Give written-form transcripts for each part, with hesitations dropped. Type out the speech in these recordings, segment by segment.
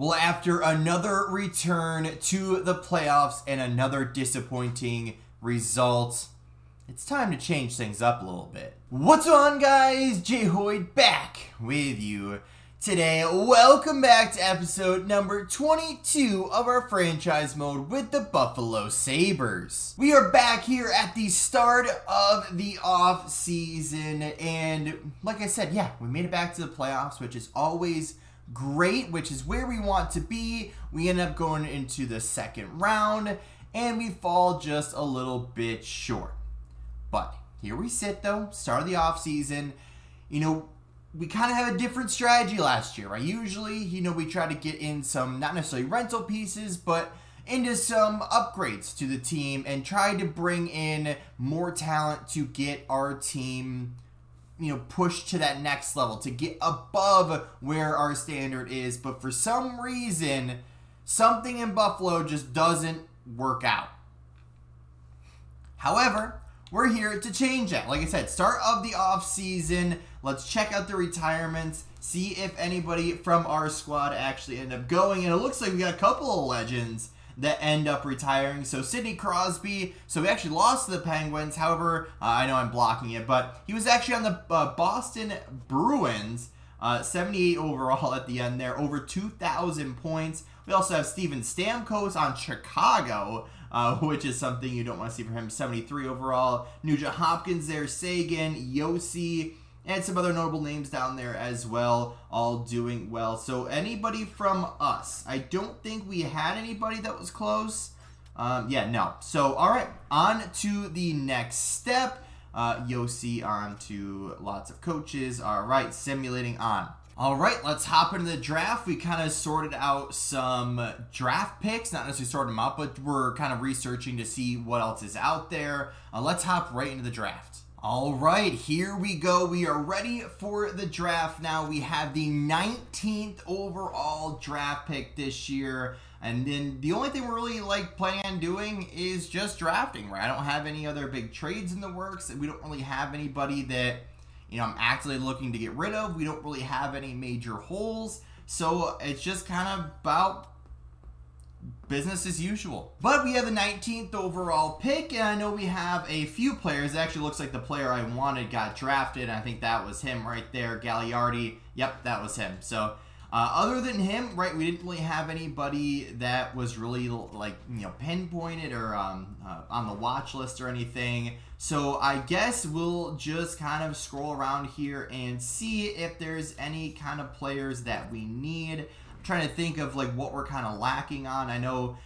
Well, after another return to the playoffs and another disappointing result, it's time to change things up a little bit. What's on, guys? Jay Hoyd back with you today. Welcome back to episode number 22 of our franchise mode with the Buffalo Sabres. We are back here at the start of the off season, and like I said, yeah, we made it back to the playoffs, which is always great, which is where we want to be. We end up going into the second round, and we fall just a little bit short. But here we sit, though, start of the off season. You know, we kind of had a different strategy last year, right? Usually, you know, we try to get in some, not necessarily rental pieces, but into some upgrades to the team and try to bring in more talent to get our team, you know, pushed to that next level, to get above where our standard is. But for some reason, something in Buffalo just doesn't work out. However, we're here to change that. Like I said, start of the off season. Let's check out the retirements, see if anybody from our squad actually end up going. And it looks like we got a couple of legends that end up retiring. So Sidney Crosby, so we actually lost to the Penguins. However, I know I'm blocking it, but he was actually on the Boston Bruins, 78 overall at the end there, over 2,000 points. We also have Steven Stamkos on Chicago, which is something you don't want to see from him, 73 overall. Nugent Hopkins there, Sagan, Yossi, and some other notable names down there as well, all doing well. So anybody from us? I don't think we had anybody that was close. Yeah, no. So, all right, on to the next step. Yossi on to lots of coaches. All right, simulating on. All right, let's hop into the draft. We kind of sorted out some draft picks, not necessarily sorted them out, but we're kind of researching to see what else is out there. Let's hop right into the draft. All right, here we go. We are ready for the draft now. We have the 19th overall draft pick this year. And then the only thing we're really planning on doing is just drafting, right? I don't have any other big trades in the works. We don't really have anybody that, you know, I'm actively looking to get rid of. We don't really have any major holes. So it's just kind of about business as usual. But we have the 19th overall pick, and I know we have a few players. It actually looks like the player I wanted got drafted, and I think that was him right there, Gagliardi. Yep, that was him. So other than him, right, we didn't really have anybody that was really, like, you know, pinpointed or on the watch list or anything. So I guess we'll just kind of scroll around here and see if there's any kind of players that we need. Trying to think of like what we're kind of lacking on. I know,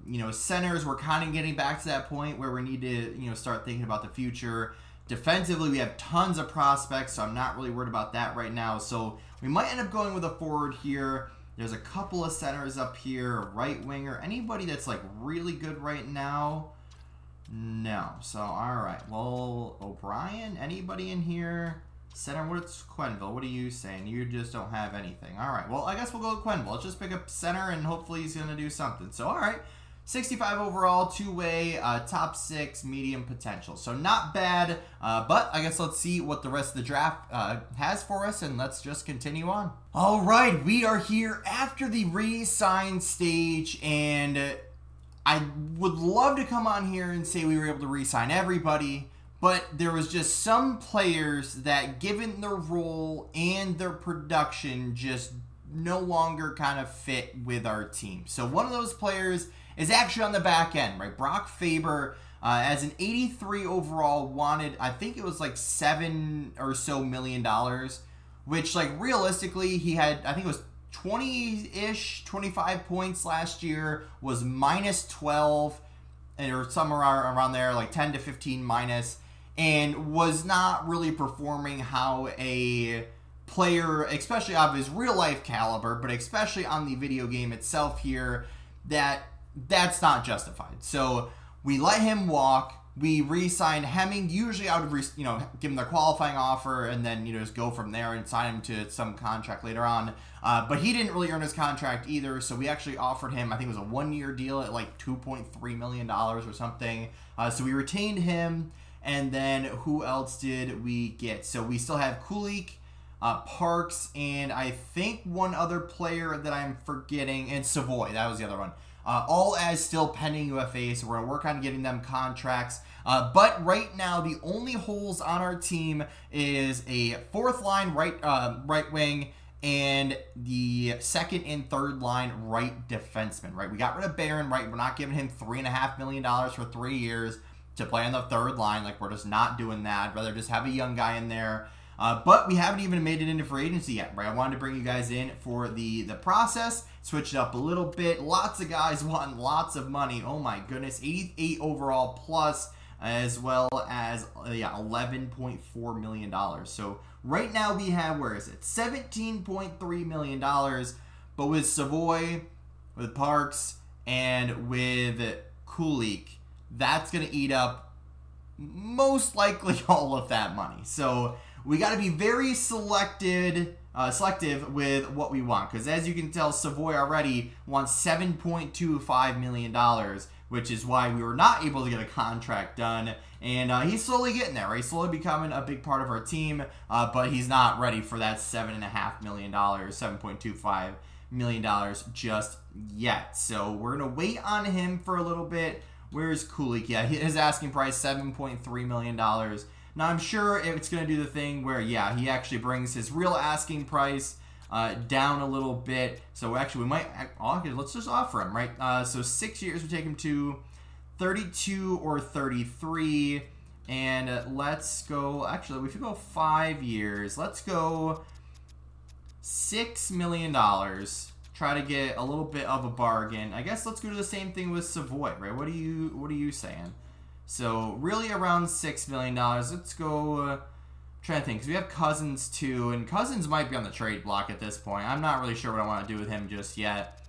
you know, centers, we're kind of getting back to that point where we need to, you know, start thinking about the future. Defensively, we have tons of prospects, so I'm not really worried about that right now. So we might end up going with a forward here. There's a couple of centers up here, right winger. Anybody that's like really good right now? No. So, all right. Well, O'Brien, anybody in here? Center, what's Quenneville? What are you saying? You just don't have anything. All right. Well, I guess we'll go with Quenneville. Let's just pick up center, and hopefully he's going to do something. So, all right. 65 overall, two-way, top 6, medium potential. So, not bad. But I guess let's see what the rest of the draft has for us, and let's just continue on. All right. We are here after the re-sign stage, and I would love to come on here and say we were able to re-sign everybody. But there was just some players that, given their role and their production, just no longer kind of fit with our team. So one of those players is actually on the back end, right? Brock Faber, as an 83 overall, wanted, I think it was like $7 or so million, which, like, realistically, he had, I think it was 20-ish, 25 points last year, was minus 12, or somewhere around there, like 10 to 15 minus, and was not really performing how a player, especially of his real life caliber, but especially on the video game itself here, that's not justified. So we let him walk. We re-signed Hemming. Usually I would, you know, give him the qualifying offer and then, you know, just go from there and sign him to some contract later on. But he didn't really earn his contract either, so we actually offered him, I think it was a one-year deal at like $2.3 million or something. So we retained him. And then who else did we get? So we still have Kulik, Parks, and I think one other player that I'm forgetting, and Savoy, that was the other one. All as still pending UFA, so we're going to work on getting them contracts. But right now, the only holes on our team is a fourth line right wing and the second and third line right defenseman, right? We got rid of Barron, right? We're not giving him $3.5 million for 3 years to play on the third line. Like, we're just not doing that. I'd rather just have a young guy in there. But we haven't even made it into free agency yet, right? I wanted to bring you guys in for the process, switch it up a little bit. Lots of guys wanting lots of money. Oh my goodness, 88 overall plus, as well as $11.4 million. So right now we have, where is it? $17.3 million. But with Savoy, with Parks, and with Kulik, that's going to eat up most likely all of that money. So we got to be very selective with what we want, because as you can tell, Savoy already wants $7.25 million, which is why we were not able to get a contract done. And he's slowly getting there, right? He's slowly becoming a big part of our team, but he's not ready for that $7.5 million, $7.25 million just yet. So we're going to wait on him for a little bit. Where's Kulik? Yeah, his asking price, $7.3 million. Now, I'm sure it's going to do the thing where, yeah, he actually brings his real asking price down a little bit. So, actually, we might, okay, let's just offer him, right? So, 6 years would take him to 32 or 33. And let's go, actually, if we go 5 years, let's go $6 million. Try to get a little bit of a bargain. I guess let's go do the same thing with Savoy, right? What are you saying? So really around $6 million. Let's go. Trying to think, because we have Cousins too, and Cousins might be on the trade block at this point. I'm not really sure what I want to do with him just yet.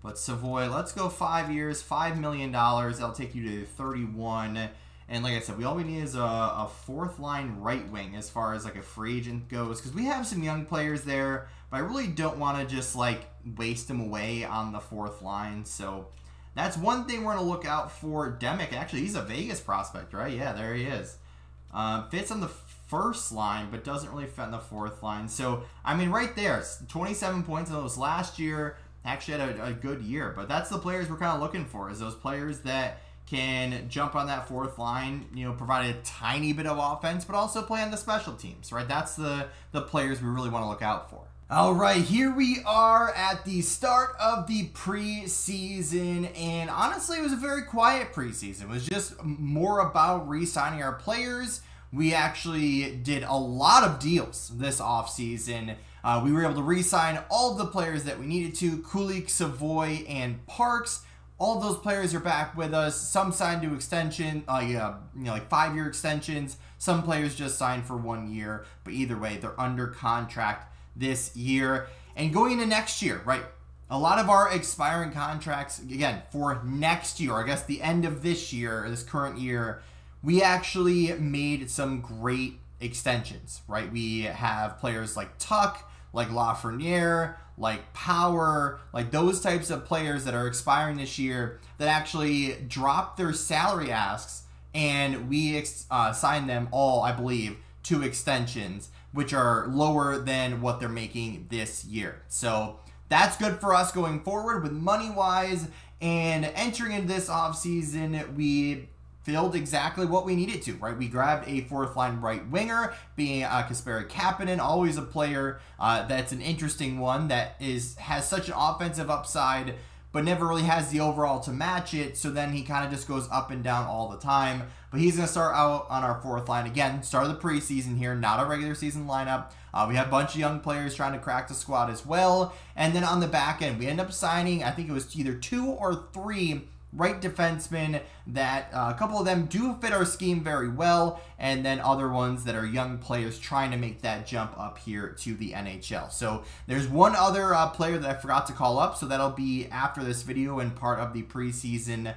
But Savoy, let's go 5 years, $5 million. That'll take you to 31. And like I said, all we need is a fourth line right wing as far as like a free agent goes, because we have some young players there, but I really don't want to just like waste them away on the fourth line. So that's one thing we're going to look out for. Demick, actually, he's a Vegas prospect, right? Yeah, there he is. Fits on the first line, but doesn't really fit on the fourth line. So, I mean, right there, 27 points in those last year. Actually had a good year. But that's the players we're kind of looking for, is those players that can jump on that fourth line, you know, provide a tiny bit of offense, but also play on the special teams, right? That's the players we really want to look out for. All right, here we are at the start of the preseason, and honestly, it was a very quiet preseason. It was just more about re-signing our players. We actually did a lot of deals this offseason. We were able to re-sign all of the players that we needed to: Kulik, Savoy, and Parks. All of those players are back with us. Some signed to extension, like 5-year extensions. Some players just signed for 1 year, but either way, they're under contract this year. And going into next year, right, a lot of our expiring contracts, again, for next year, I guess the end of this year, this current year, we actually made some great extensions, right? We have players like Tuck, like Lafreniere, like Power, like those types of players that are expiring this year that actually drop their salary asks, and we signed them all, I believe, to extensions, which are lower than what they're making this year. So that's good for us going forward with money-wise. And entering into this offseason, we filled exactly what we needed to, right? We grabbed a fourth-line right winger, being Kasperi Kapanen, always a player that's an interesting one that has such an offensive upside, but never really has the overall to match it. So then he kind of just goes up and down all the time. But he's going to start out on our fourth line. Again, start of the preseason here, not a regular season lineup. We have a bunch of young players trying to crack the squad as well. And then on the back end, we end up signing, I think it was either 2 or 3 right defensemen that a couple of them do fit our scheme very well, and then other ones that are young players trying to make that jump up here to the NHL. So there's one other player that I forgot to call up, so that'll be after this video and part of the preseason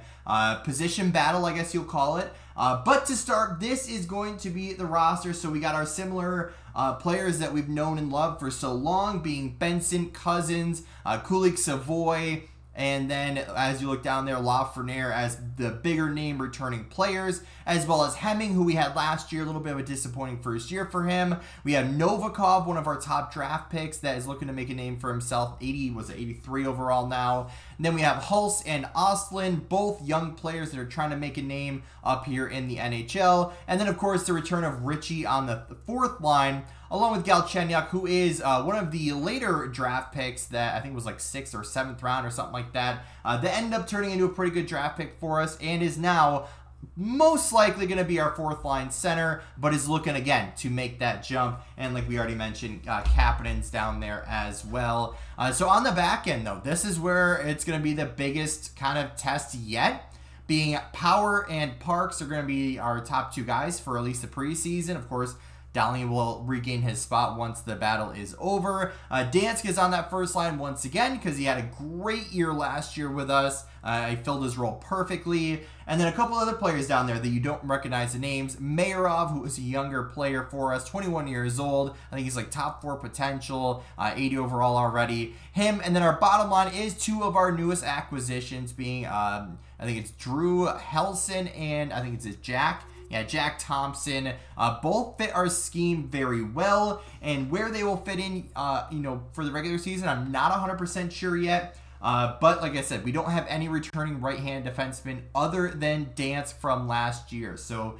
position battle, I guess you'll call it. But to start, this is going to be the roster. So we got our similar players that we've known and loved for so long, being Benson, Cousins, Kulik, Savoy, And then as you look down there, Lafreniere as the bigger name returning players, as well as Hemming, who we had last year, a little bit of a disappointing first year for him. We have Novikov, one of our top draft picks that is looking to make a name for himself. 83 overall now. And then we have Hulse and Ostlund, both young players that are trying to make a name up here in the NHL. And then, of course, the return of Richie on the fourth line, along with Galchenyuk, who is one of the later draft picks that I think was like 6th or 7th round or something like that. That ended up turning into a pretty good draft pick for us and is now most likely going to be our fourth line center, but is looking again to make that jump. And like we already mentioned, Kapanen's down there as well. So on the back end, though, this is where it's going to be the biggest kind of test yet. Being Power and Parks are going to be our top two guys for at least the preseason. Of course, Dowling will regain his spot once the battle is over. Dansk is on that first line once again because he had a great year last year with us. He filled his role perfectly. And then a couple other players down there that you don't recognize the names. Mayarov, who is a younger player for us, 21 years old. I think he's like top 4 potential, 80 overall already. Him, and then our bottom line is two of our newest acquisitions being, I think it's Drew Helson and I think it's Jack. Yeah, Jack Thompson. Both fit our scheme very well, and where they will fit in, for the regular season, I'm not 100% sure yet. But like I said, we don't have any returning right-hand defensemen other than Dansk from last year. So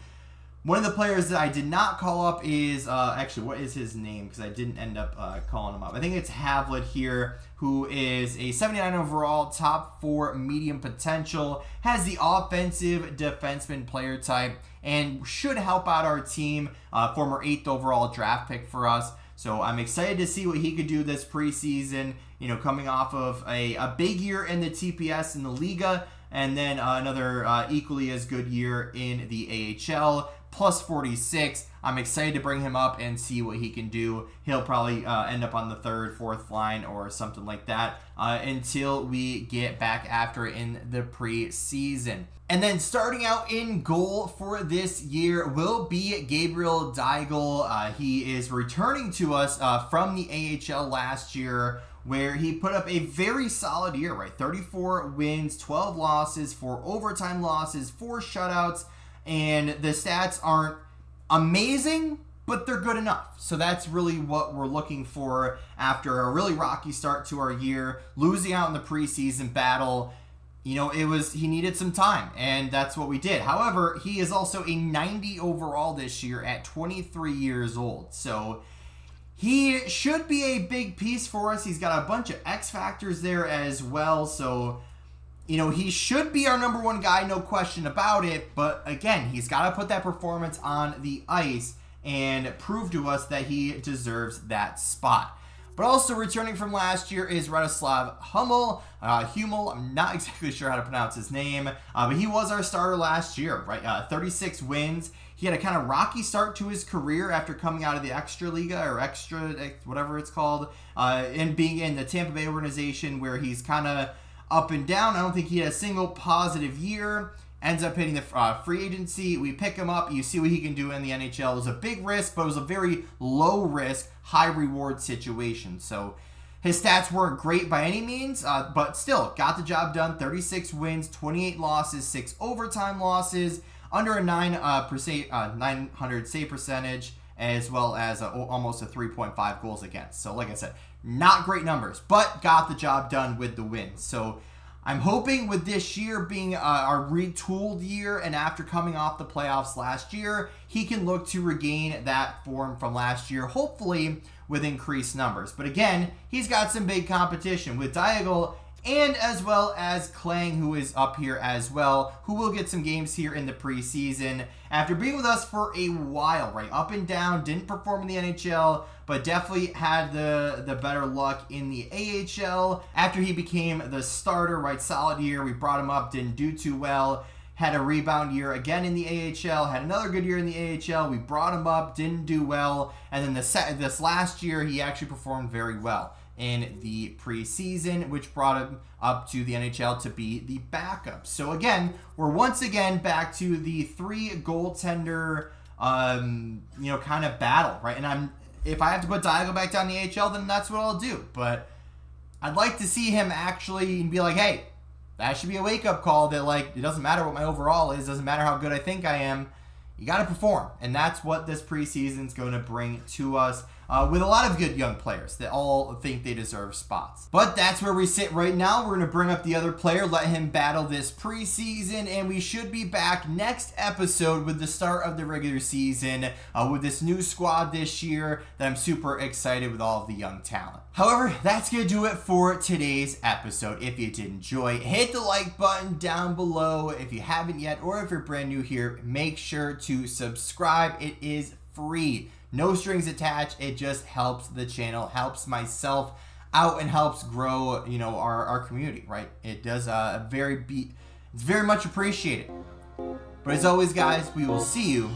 one of the players that I did not call up is, actually, what is his name? Because I didn't end up calling him up. I think it's Havlet here, who is a 79 overall, top 4 medium potential, has the offensive defenseman player type, and should help out our team. Former 8th overall draft pick for us. So I'm excited to see what he could do this preseason, coming off of a big year in the TPS in the Liga, and then another equally as good year in the AHL. Plus 46. I'm excited to bring him up and see what he can do. He'll probably end up on the 3rd, 4th line or something like that until we get back after it in the preseason. And then starting out in goal for this year will be Gabriel Daigle. He is returning to us from the AHL last year, where he put up a very solid year, right? 34 wins, 12 losses, 4 overtime losses, 4 shutouts. And the stats aren't amazing, but they're good enough. So that's really what we're looking for after a really rocky start to our year, losing out in the preseason battle. He needed some time, and that's what we did. However, he is also a 90 overall this year at 23 years old. So he should be a big piece for us. He's got a bunch of X factors there as well. So he should be our number 1 guy, no question about it. But again, he's got to put that performance on the ice and prove to us that he deserves that spot. But also returning from last year is Radoslav Hummel. I'm not exactly sure how to pronounce his name. But he was our starter last year, right? 36 wins. He had a kind of rocky start to his career after coming out of the Extra Liga or Extra, whatever it's called, and being in the Tampa Bay organization where he's kind of up and down. I don't think he had a single positive year. Ends up hitting the free agency. We pick him up. You see what he can do in the NHL. It was a big risk, but it was a very low risk, high reward situation. So his stats weren't great by any means, but still got the job done. 36 wins, 28 losses, 6 overtime losses, under a 900 save percentage, as well as almost a 3.5 goals against. So like I said, not great numbers, but got the job done with the win. So I'm hoping with this year being our retooled year, and after coming off the playoffs last year, he can look to regain that form from last year, hopefully with increased numbers. But again, he's got some big competition with Daigle and as well as Klang, who is up here as well, who will get some games here in the preseason. After being with us for a while, right, up and down, didn't perform in the NHL, but definitely had the better luck in the AHL. After he became the starter, right, solid year, we brought him up, didn't do too well. Had a rebound year again in the AHL, had another good year in the AHL. We brought him up, didn't do well, and then this last year, he actually performed very well in the preseason, which brought him up to the NHL to be the backup. So again, we're once again back to the 3 goaltender, kind of battle, right? And if I have to put Daigle back down the AHL, then that's what I'll do. But I'd like to see him actually be like, hey, that should be a wake-up call that, like, it doesn't matter what my overall is, doesn't matter how good I think I am, you got to perform. And that's what this preseason is going to bring to us with a lot of good young players that all think they deserve spots. But that's where we sit right now. We're going to bring up the other player, let him battle this preseason, and we should be back next episode with the start of the regular season with this new squad this year that I'm super excited with all of the young talent. However, that's going to do it for today's episode. If you did enjoy, hit the like button down below. If you haven't yet, or if you're brand new here, make sure to subscribe. It is free. No strings attached. It just helps the channel, helps myself out, and helps grow, you know, our community, right? It does it's very much appreciated. But as always, guys, we will see you